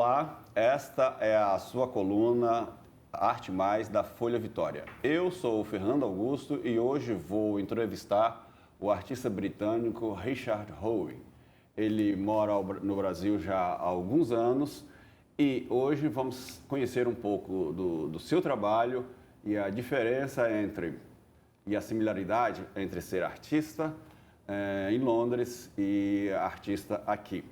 Olá, esta é a sua coluna Arte Mais da Folha Vitória. Eu sou o Fernando Augusto e hoje vou entrevistar o artista britânico Richard Howe. Ele mora no Brasil já há alguns anos e hoje vamos conhecer um pouco do seu trabalho e a diferença e a similaridade entre ser artista em Londres e artista aqui.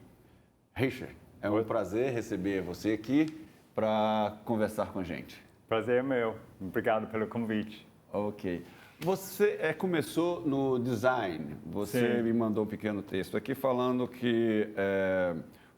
Richard, é um prazer receber você aqui para conversar com a gente. Prazer é meu. Obrigado pelo convite. Ok. Você começou no design. Você Sim. me mandou um pequeno texto aqui falando que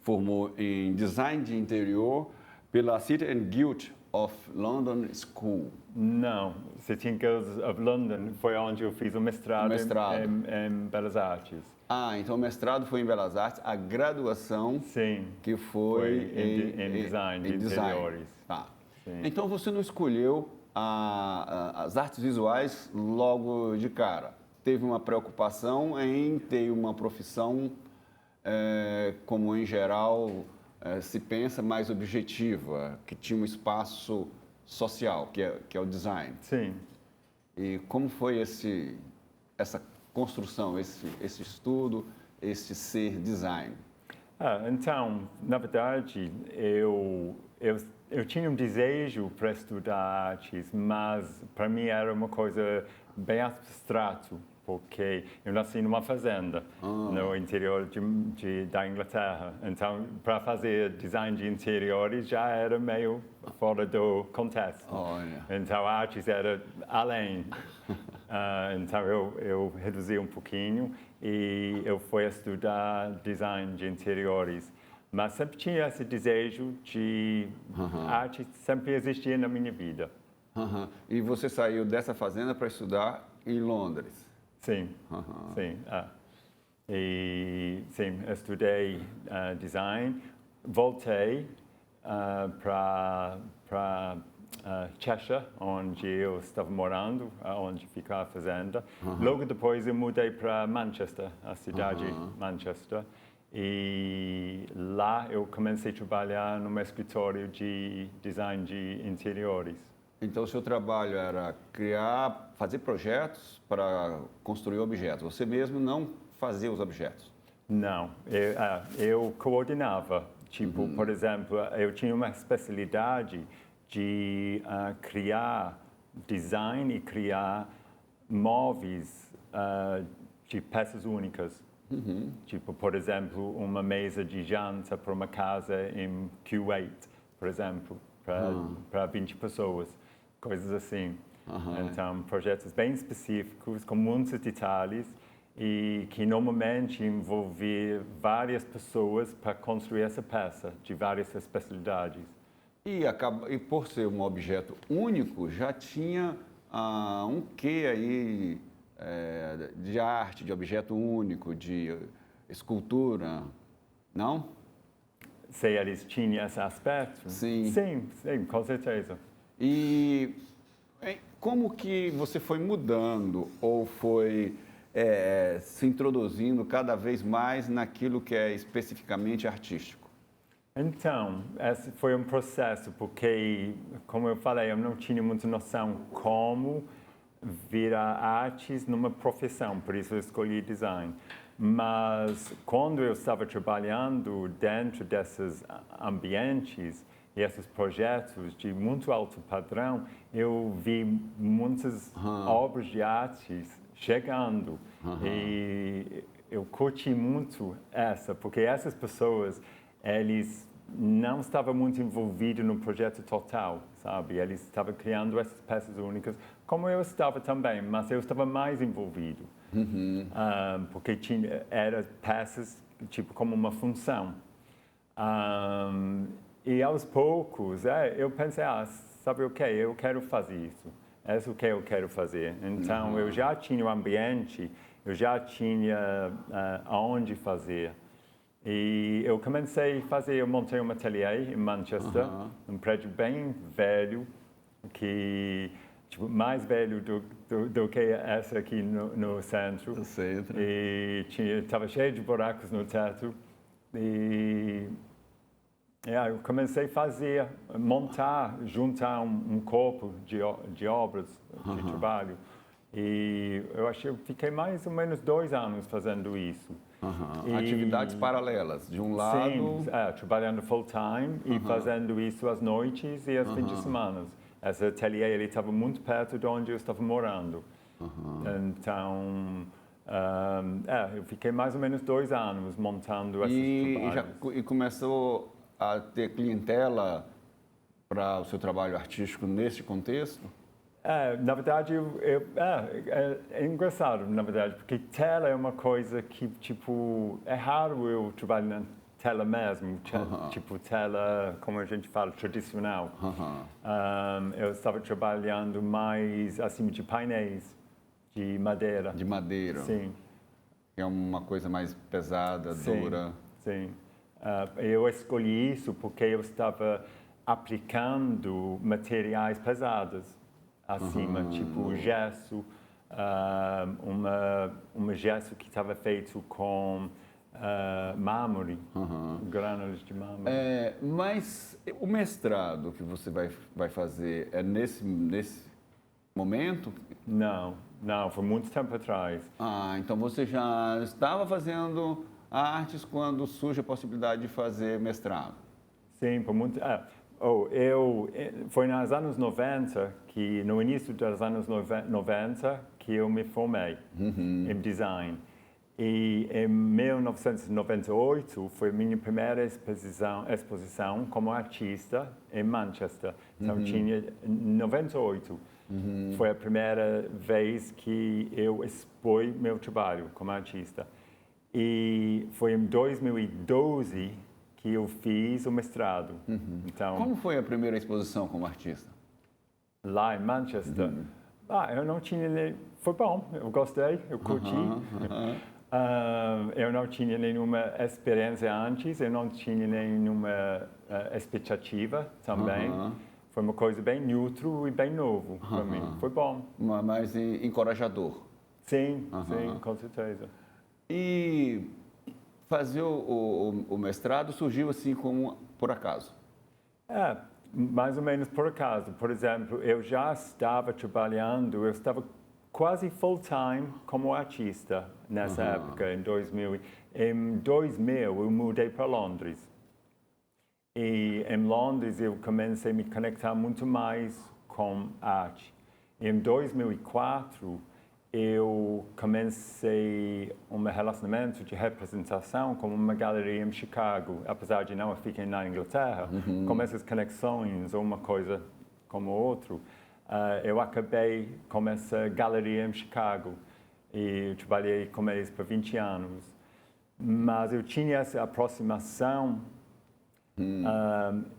formou em design de interior pela City and Guild of London School. Não, City and Guilds of London foi onde eu fiz o mestrado, em Belas Artes. Ah, então o mestrado foi em Belas Artes, a graduação Sim, que foi em design de interiores. Tá. Sim. Então você não escolheu as artes visuais logo de cara. Teve uma preocupação em ter uma profissão, como em geral se pensa, mais objetiva, que tinha um espaço social, que é o design. Sim. E como foi essa construção, esse estudo, esse ser design? Então, na verdade, eu tinha um desejo para estudar artes, mas para mim era uma coisa bem abstrato, porque eu nasci numa fazenda no interior da Inglaterra. Então, para fazer design de interiores já era meio fora do contexto. Olha. Então, artes era além. Então, eu reduzi um pouquinho e eu fui estudar design de interiores. Mas sempre tinha esse desejo de arte, sempre existia na minha vida. E você saiu dessa fazenda para estudar em Londres? Sim, sim. E sim, estudei design, voltei para Cheshire, onde eu estava morando, onde fica a fazenda. Logo depois eu mudei para Manchester, a cidade de Manchester. E lá eu comecei a trabalhar num escritório de design de interiores. Então, o seu trabalho era fazer projetos para construir objetos. Você mesmo não fazia os objetos? Não, eu coordenava. Tipo, por exemplo, eu tinha uma especialidade de criar design e criar móveis de peças únicas. Tipo, por exemplo, uma mesa de janta para uma casa em Kuwait, por exemplo, para 20 pessoas, coisas assim. Então, projetos bem específicos, com muitos detalhes e que normalmente envolviam várias pessoas para construir essa peça, de várias especialidades. E por ser um objeto único, já tinha um quê aí de arte, de objeto único, de escultura, não? Se eles tinham esse aspecto? Sim. Sim, com certeza. E como que você foi mudando ou foi se introduzindo cada vez mais naquilo que é especificamente artístico? Então, esse foi um processo, porque, como eu falei, eu não tinha muita noção como virar artes numa profissão, por isso eu escolhi design. Mas quando eu estava trabalhando dentro desses ambientes e esses projetos de muito alto padrão, eu vi muitas obras de artes chegando e eu curti muito porque essas pessoas, eles não estavam muito envolvidos no projeto total, sabe? Eles estavam criando essas peças únicas, como eu estava também, mas eu estava mais envolvido. Porque eram peças tipo como uma função. E aos poucos, eu pensei, sabe o que? Eu quero fazer isso. É isso que eu quero fazer. Então, eu já tinha o ambiente, eu já tinha aonde fazer. E eu comecei a fazer, eu montei um ateliê em Manchester, um prédio bem velho, mais velho do que essa aqui no centro. No centro. E estava cheio de buracos no teto. E Eu comecei a fazer, montar, juntar um corpo de obras de trabalho. E eu acho que eu fiquei mais ou menos 2 anos fazendo isso. Atividades paralelas, de um lado... Sim, trabalhando full time e fazendo isso às noites e aos fins de semana. Esse ateliê ele estava muito perto de onde eu estava morando. Então, eu fiquei mais ou menos 2 anos montando esses trabalhos. E começou a ter clientela para o seu trabalho artístico nesse contexto? Na verdade, é engraçado, na verdade, porque tela é uma coisa que, tipo, é raro eu trabalhar na tela mesmo, tipo tela, como a gente fala, tradicional. Eu estava trabalhando mais acima de painéis de madeira. De madeira. Sim. É uma coisa mais pesada, dura. Sim. Eu escolhi isso porque eu estava aplicando materiais pesados acima, tipo gesso, uma gesso que estava feito com mármore, grânulos de mármore. Mas o mestrado que você vai fazer é nesse momento? Não, foi muito tempo atrás. Então você já estava fazendo artes quando surge a possibilidade de fazer mestrado? Sim, por muito... foi nos anos 90, no início dos anos 90, que eu me formei em design. E em 1998 foi minha primeira exposição como artista em Manchester. Então tinha 98. Foi a primeira vez que eu expus meu trabalho como artista. E foi em 2012 que eu fiz o mestrado. Então, como foi a primeira exposição como artista? Lá em Manchester? Eu não tinha nem... Foi bom, eu gostei, eu curti. Eu não tinha nenhuma experiência antes, eu não tinha nenhuma expectativa também. Foi uma coisa bem neutro e bem novo para mim. Foi bom. Mas encorajador. Sim, sim, com certeza. E fazer o mestrado surgiu assim como por acaso? Mais ou menos por acaso. Por exemplo, eu já estava trabalhando, eu estava quase full-time como artista nessa época, em 2000. Em 2000, eu mudei para Londres. E em Londres eu comecei a me conectar muito mais com arte. Em 2004, eu comecei um relacionamento de representação com uma galeria em Chicago, apesar de não ficar na Inglaterra, com essas conexões, uma coisa como outra. Eu acabei com essa galeria em Chicago e eu trabalhei com eles por 20 anos. Mas eu tinha essa aproximação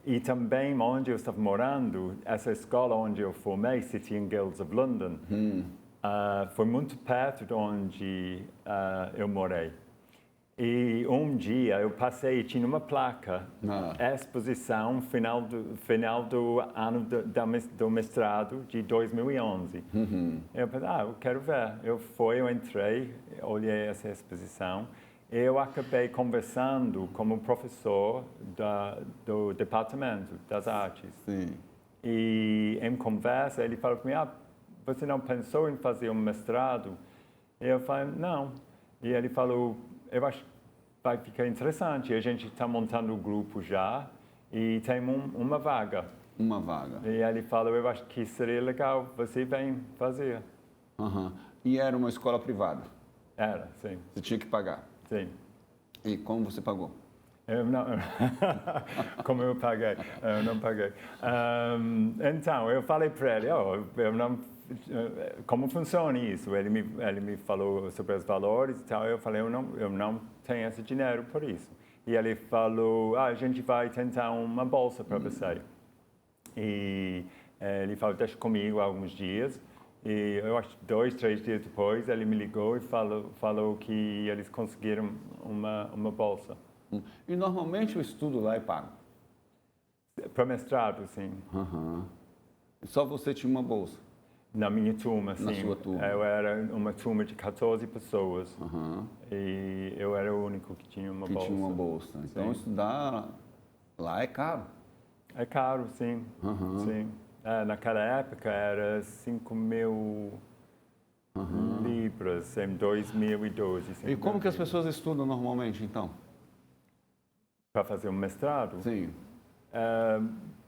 e também onde eu estava morando, essa escola onde eu formei, City and Guilds of London, foi muito perto de onde eu morei. E um dia eu passei e tinha uma placa, exposição final do ano do mestrado de 2011. Eu pensei, eu quero ver. Eu entrei, olhei essa exposição. Eu acabei conversando com o professor do Departamento das Artes. Sim. E em conversa ele falou para mim, você não pensou em fazer um mestrado? E eu falei, não. E ele falou, eu acho que vai ficar interessante. A gente está montando o grupo já e tem uma vaga. Uma vaga. E ele falou, eu acho que seria legal, você vem fazer. E era uma escola privada? Era, sim. Você tinha que pagar? Sim. E como você pagou? Eu não, como eu paguei? Eu não paguei. Então, eu falei para ele, eu não, como funciona isso? Ele me falou sobre os valores e tal. Eu falei, eu não tenho esse dinheiro por isso. E ele falou, a gente vai tentar uma bolsa para você. E ele falou, deixa comigo alguns dias. E eu acho que 2, 3 dias depois ele me ligou e falou que eles conseguiram uma bolsa. E normalmente o estudo lá é pago? Para mestrado, sim. Só você tinha uma bolsa? Na minha turma, sim. Na sua turma? Eu era uma turma de 14 pessoas. E eu era o único que tinha uma bolsa. Então estudar Lá é caro. É caro, sim. Sim. Naquela época era 5.000 libras, em 2012. E como que as pessoas estudam normalmente, então? Para fazer um mestrado? Sim.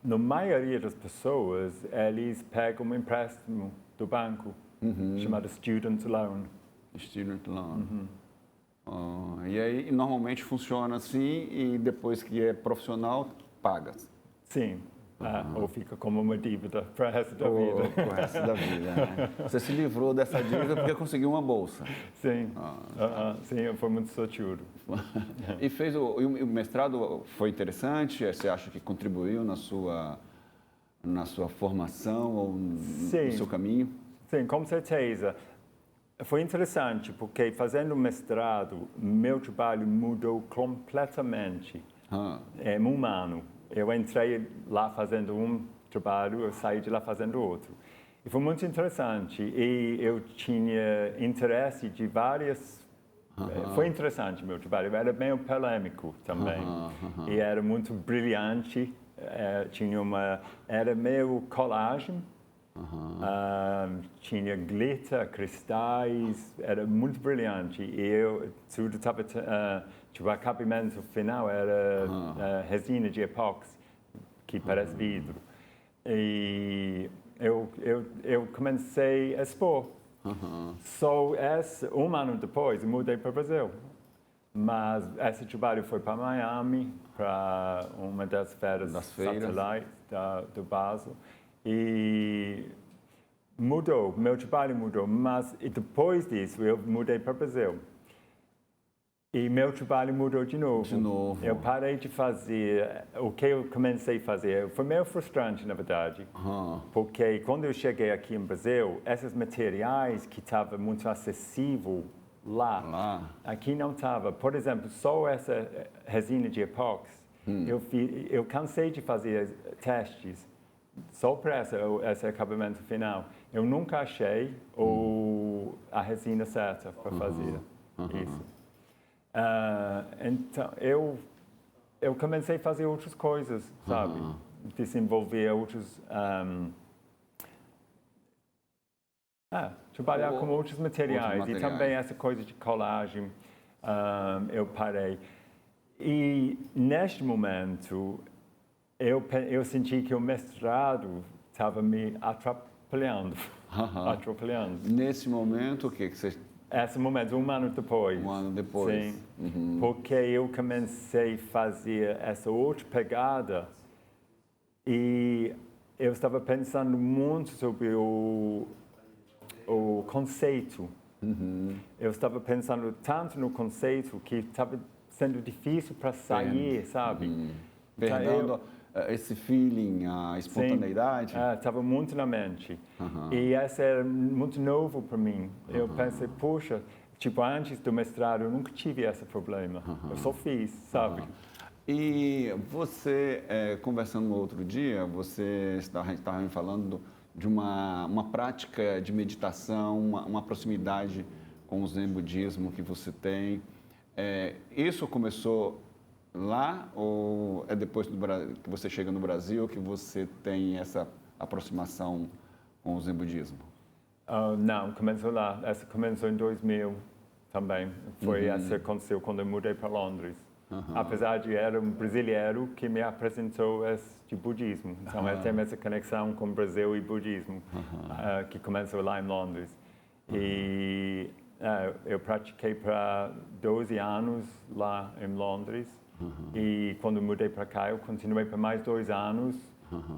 Na maioria das pessoas, eles pegam um empréstimo do banco, chamado Student Loan. Student Loan. E aí, normalmente funciona assim e depois que é profissional, paga. Sim. Ou fica como uma dívida para o resto da vida. Para o resto da vida. Né? Você se livrou dessa dívida porque conseguiu uma bolsa. Sim. Sim, foi muito sortudo. E o mestrado foi interessante? Você acha que contribuiu na sua formação ou no seu caminho? Sim, com certeza. Foi interessante porque fazendo o mestrado, meu trabalho mudou completamente. Em um ano. Eu entrei lá fazendo um trabalho, eu saí de lá fazendo outro. E foi muito interessante. E eu tinha interesse de várias... Foi interessante meu trabalho. Era meio polêmico também. E era muito brilhante. Era meio colagem. Tinha glitter, cristais. Era muito brilhante. E tudo estava... o acabamento final era resina de epóxi, que parece vidro. E eu comecei a expor. Só um ano depois, eu mudei para o Brasil. Mas esse trabalho foi para Miami, para uma das feiras satelite do Basel. E mudou, meu trabalho mudou. Mas depois disso, eu mudei para o Brasil. E meu trabalho mudou de novo. Eu parei de fazer o que eu comecei a fazer. Foi meio frustrante, na verdade. Porque quando eu cheguei aqui no Brasil, esses materiais que estavam muito acessíveis lá, aqui não estava. Por exemplo, só essa resina de epóxi, eu cansei de fazer testes só para esse acabamento final. Eu nunca achei a resina certa para fazer isso. Então, eu comecei a fazer outras coisas, sabe? Desenvolver outros... trabalhar com outros materiais. E também essa coisa de colagem, eu parei. E, neste momento, eu senti que o mestrado estava me atrapalhando. Nesse momento, o que você... Esse momento, um ano depois. Um ano depois. Sim, porque eu comecei a fazer essa outra pegada e eu estava pensando muito sobre o conceito. Eu estava pensando tanto no conceito que estava sendo difícil para sair, sabe? Perdendo esse feeling, a espontaneidade. Sim, estava muito na mente. E isso era muito novo para mim. Eu pensei, puxa, antes do mestrado eu nunca tive esse problema. Eu só fiz, sabe? E você, conversando no outro dia, você estava me falando de uma prática de meditação, uma proximidade com o Zen budismo que você tem. Isso começou lá ou é depois que você chega no Brasil que você tem essa aproximação com o Zen budismo? Não, começou lá. Essa começou em 2000 também. Essa aconteceu quando eu mudei para Londres. Apesar de era um brasileiro que me apresentou esse budismo. Então, eu tenho essa conexão com o Brasil e budismo, que começou lá em Londres. E eu pratiquei para 12 anos lá em Londres. E quando mudei para cá, eu continuei por mais 2 anos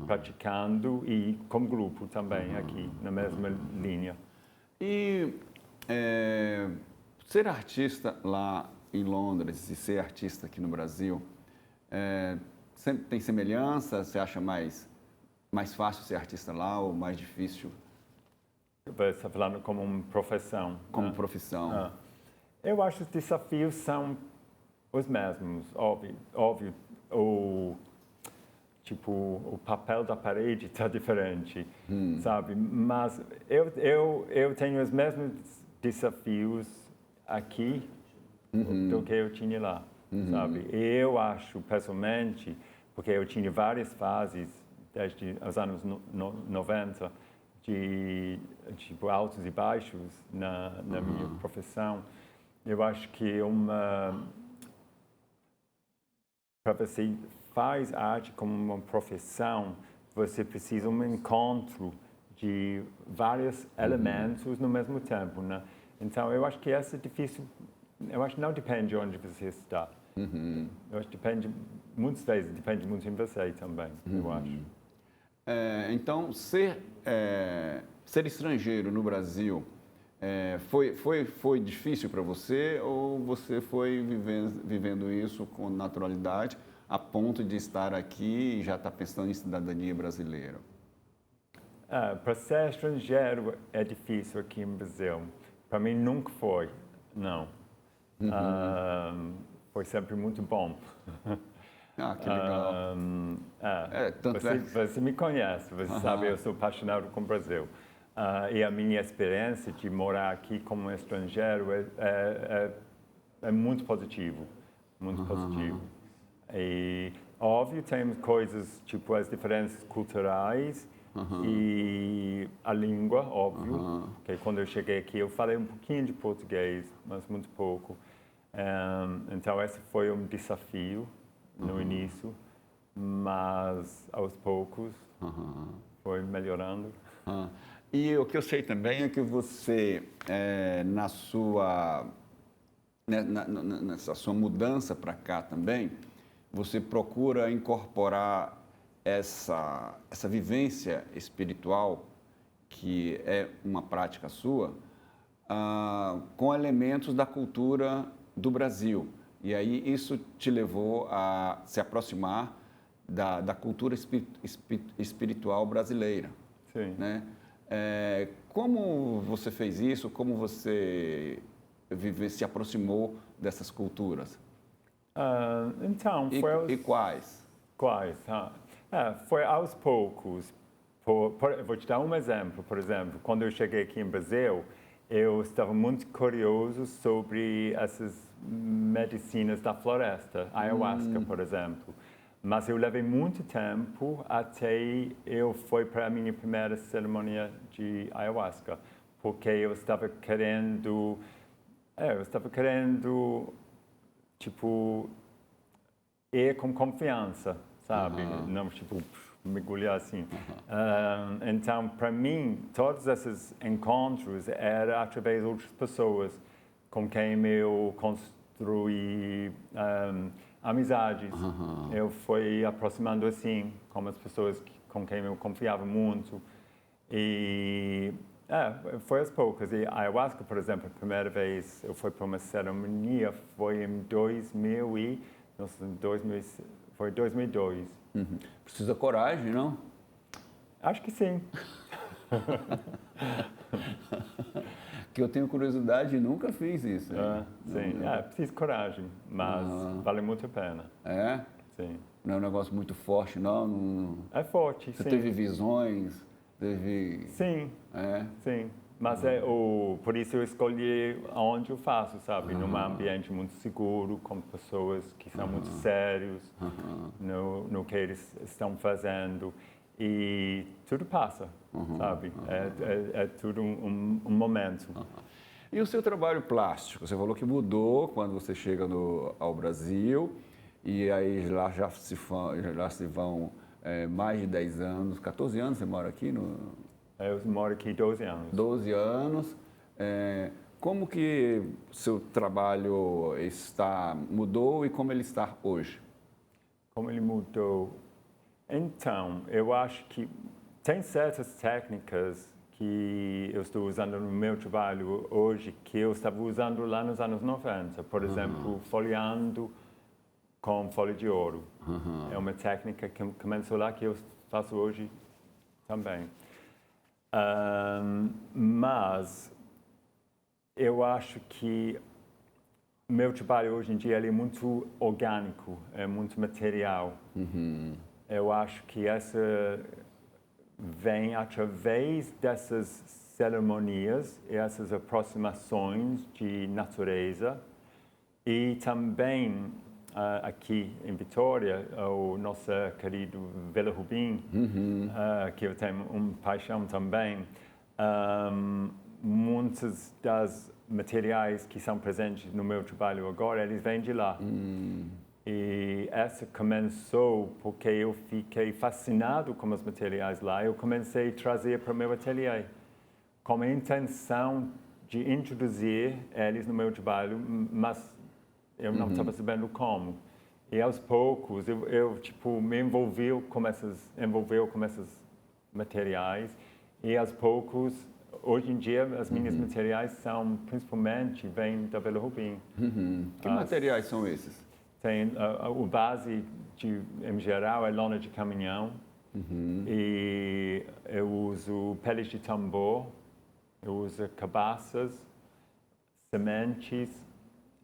praticando e como grupo também aqui, na mesma linha. E ser artista lá em Londres e ser artista aqui no Brasil, sempre tem semelhança? Você acha mais fácil ser artista lá ou mais difícil? Você está falando como uma profissão? Como profissão. Eu acho que os desafios são os mesmos, óbvio. O papel da parede está diferente, sabe? Mas eu tenho os mesmos desafios aqui do que eu tinha lá, sabe? E eu acho, pessoalmente, porque eu tinha várias fases, desde os anos 90, de tipo, altos e baixos na minha profissão. Eu acho que para você faz arte como uma profissão, você precisa de um encontro de vários elementos no mesmo tempo, né? Então, eu acho que essa é difícil. Eu acho que não depende de onde você está. Eu acho que depende, muitas vezes, depende muito em você também, eu acho. Então, ser estrangeiro no Brasil foi difícil para você ou você foi vivendo isso com naturalidade a ponto de estar aqui e já estar pensando em cidadania brasileira? Para ser estrangeiro é difícil aqui no Brasil. Para mim nunca foi, não. Foi sempre muito bom. Ah, que legal. Você me conhece, você sabe, eu sou apaixonado com o Brasil. E a minha experiência de morar aqui como estrangeiro é muito positivo, muito positivo. E, óbvio, temos coisas, tipo as diferenças culturais e a língua, óbvio. Porque quando eu cheguei aqui, eu falei um pouquinho de português, mas muito pouco. Então, esse foi um desafio no início, mas aos poucos foi melhorando. E o que eu sei também é que você, nessa sua mudança para cá também, você procura incorporar essa vivência espiritual, que é uma prática sua, com elementos da cultura do Brasil. E aí isso te levou a se aproximar da cultura espiritual brasileira. Sim. Né? Como você fez isso? Como você se aproximou dessas culturas? Então, E quais? Quais? Foi aos poucos. Vou te dar um exemplo. Por exemplo, quando eu cheguei aqui no Brasil, eu estava muito curioso sobre essas medicinas da floresta, ayahuasca, por exemplo. Mas eu levei muito tempo até eu fui para a minha primeira cerimônia de ayahuasca, porque eu estava querendo, tipo, ir com confiança, sabe? Não, tipo, mergulhar assim. Então, para mim, todos esses encontros eram através de outras pessoas com quem eu construí amizades. Eu fui aproximando assim, com as pessoas com quem eu confiava muito. E foi aos poucos. E a ayahuasca, por exemplo, a primeira vez eu fui para uma cerimônia foi em 2002. Precisa coragem, não? Acho que sim. Que eu tenho curiosidade e nunca fiz isso. Sim, precisa de coragem, mas vale muito a pena. É? Sim. Não é um negócio muito forte, não? É forte, Você sim. teve visões? Sim, sim. Mas por isso eu escolhi onde eu faço, sabe? Num ambiente muito seguro, com pessoas que são muito sérios no que eles estão fazendo. E tudo passa, sabe? É tudo um momento. E o seu trabalho plástico? Você falou que mudou quando você chega ao Brasil, e aí lá já se vão mais de 10 anos, 14 anos você mora aqui? Eu moro aqui 12 anos. 12 anos. Como que seu trabalho mudou e como ele está hoje? Como ele mudou? Então, eu acho que tem certas técnicas que eu estou usando no meu trabalho hoje que eu estava usando lá nos anos 90. Por exemplo, folheando com folha de ouro. É uma técnica que começou lá que eu faço hoje também. Mas eu acho que meu trabalho hoje em dia ele é muito orgânico, é muito material. Eu acho que essa vem através dessas cerimônias e essas aproximações de natureza e também aqui em Vitória, o nosso querido Vila Rubim, que eu tenho uma paixão também. Muitos dos materiais que são presentes no meu trabalho agora, eles vêm de lá. E essa começou porque eu fiquei fascinado com os materiais lá. Eu comecei a trazer para o meu ateliê com a intenção de introduzir eles no meu trabalho, mas eu não estava sabendo como. E aos poucos eu tipo me envolveu com esses materiais e aos poucos hoje em dia as minhas materiais são principalmente vêm da Vila Rubim. Que materiais são esses? Tem o base em geral é lona de caminhão e eu uso peles de tambor, eu uso cabaças, sementes,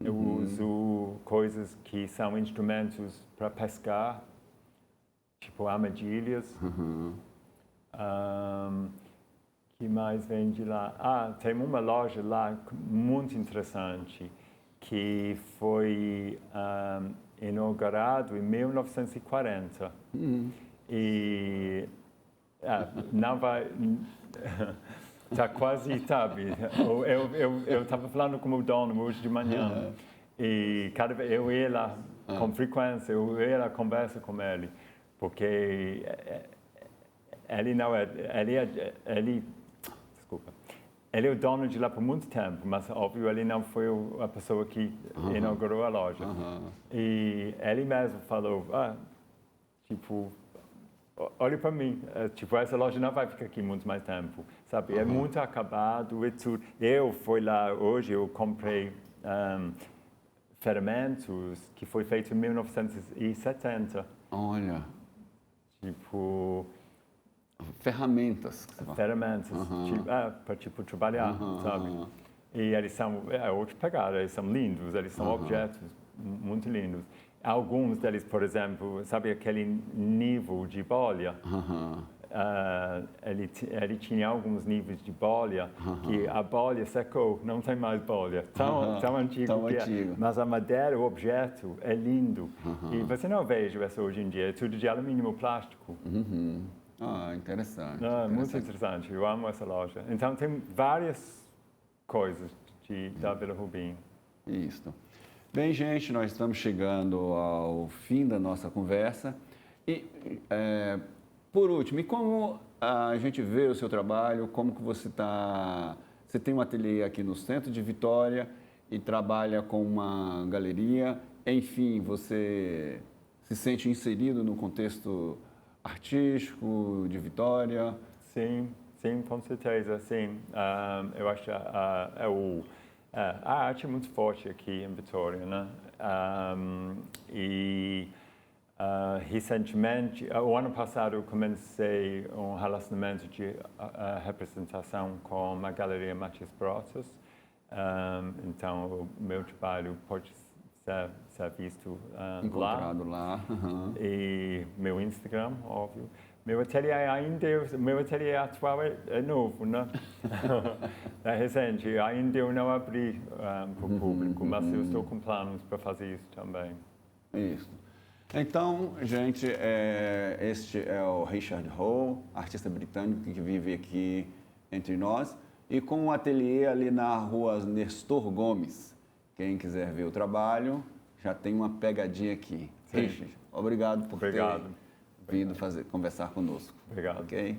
eu uso coisas que são instrumentos para pescar, tipo armadilhas. Que mais vem de lá? Tem uma loja lá muito interessante que foi inaugurado em 1940 e não vai está quase sabe eu estava falando com o dono hoje de manhã e cada vez eu ia lá com frequência, eu ia lá conversa com ele porque ele não é desculpa. Ele é o dono de lá por muito tempo, mas, óbvio, ele não foi a pessoa que inaugurou a loja. E ele mesmo falou, tipo, olha para mim, tipo, essa loja não vai ficar aqui muito mais tempo, sabe? É muito acabado e tudo. Eu fui lá hoje, eu comprei ferramentas que foi feito em 1970. Olha. Tipo... Ferramentas. Ferramentas, para tipo, trabalhar, sabe? E eles são, outra pegada, eles são lindos, eles são objetos muito lindos. Alguns deles, por exemplo, sabe aquele nível de bolha? Ele tinha alguns níveis de bolha que a bolha secou, não tem mais bolha. Tão antigo que é. Mas a madeira, o objeto, é lindo. E você não veja isso hoje em dia, é tudo de alumínio ou plástico. Interessante. Muito interessante, eu amo essa loja. Então tem várias coisas da Vila Rubim. Isso. Bem, gente, nós estamos chegando ao fim da nossa conversa. E, por último, e como a gente vê o seu trabalho, como que você está... Você tem um ateliê aqui no centro de Vitória e trabalha com uma galeria. Enfim, você se sente inserido no contexto artístico de Vitória? Sim, com certeza, sim. Eu acho a arte é muito forte aqui em Vitória, né? Recentemente, o ano passado, eu comecei um relacionamento de representação com a Galeria Matias Brotas. Então, o meu trabalho pode ser visto encontrado lá. E meu Instagram, óbvio. Meu ateliê atual é novo, né? É recente, ainda eu não abri para o público, mas eu estou com planos para fazer isso também. Isso. Então, gente, este é o Richard Ho, artista britânico que vive aqui entre nós, e com um ateliê ali na rua Nestor Gomes. Quem quiser ver o trabalho, já tem uma pegadinha aqui. Sim. Richard, obrigado por ter vindo conversar conosco. Obrigado. Ok?